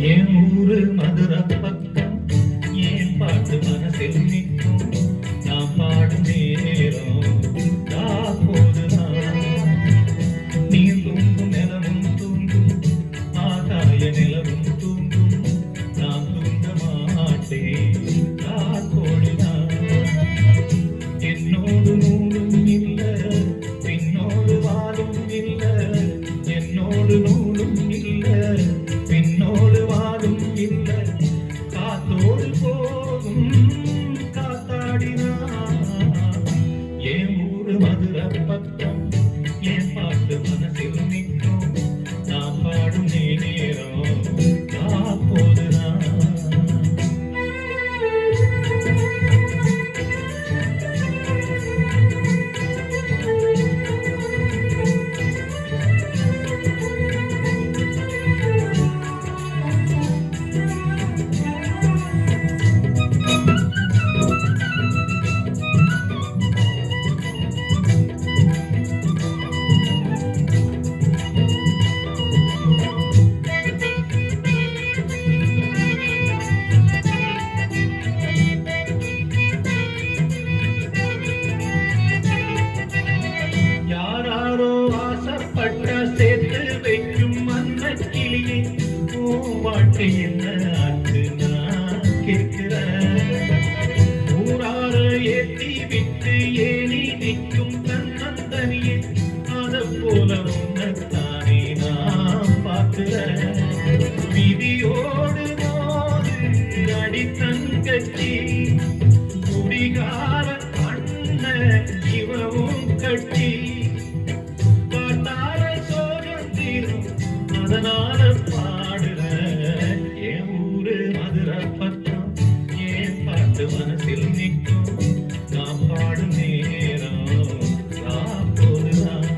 என் ஊரு மதுரை பக்கம் ஏன் பாட்டு மனசில் நிற்கும் நான் பாடும் நேரம் போதுதான் நீ தூங்கும் நிலவும் தூங்கும் ஆகாய நிலவும் தூங்கும் நான் தூங்க மாட்டேன் காத்தோடுதான் என்னோடு நூலும் இல்ல பின்னோடு வாழும் இல்ல என்னோடு நூலும் இல்ல பின்னோடு வாழும் இல்ல காத்தோடு போகும் காத்தாடினா என் ஊரு மதுரை பக்கம் என் பாட்டு மனசில் நிற்கும் நான் பாடும் நேரம் காப்போதுதான் சேர்த்து வைக்கும் மன்ன கிளியே வாழ்க்கை என்ன ஆச்சு நான் கேட்கிறேன் ஊரார ஏற்றி விட்டு ஏனி நிற்கும் தன்னந்தனியே அதை போல உன்னத்தானே நான் பார்க்கிறேன் விதியோடு போது அடி தங்கச்சி குடிகார அண்ணன் இவவும் கட்டி அதனால பாடுற என் ஊரு மதுரை பக்கம் ஏன் பாட்டு மனசில் நிற்கும் நான் பாடும் நேரம் போதுதான்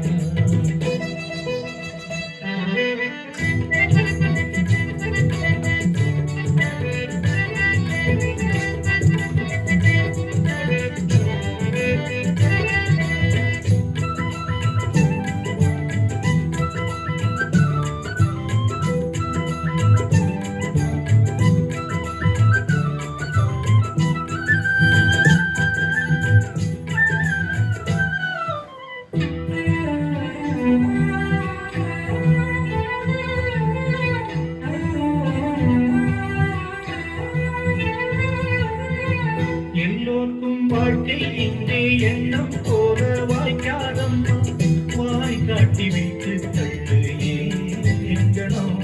எல்லோருக்கும் வாழ்க்கை இங்கே எண்ணம் போல வாய்க்காதம்மா வாய் காட்டி விட்டு தள்ளு எங்கனம்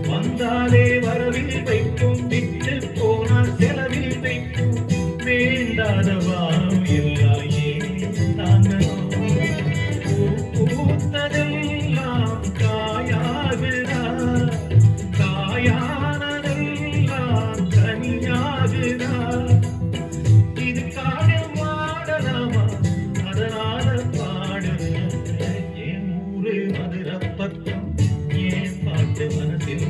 வந்தாலே வரவில் வைக்கும் விட்டு போனால் செலவில் வைக்கும் வேண்டாத வாரம் எல்லாயே தாங்கணும் பூத்ததெல்லாம் காயாகுதா காயானதெல்லாம் கனியாகுதா மதுரை பக்கம் ஏன் பாட்டு மனசில்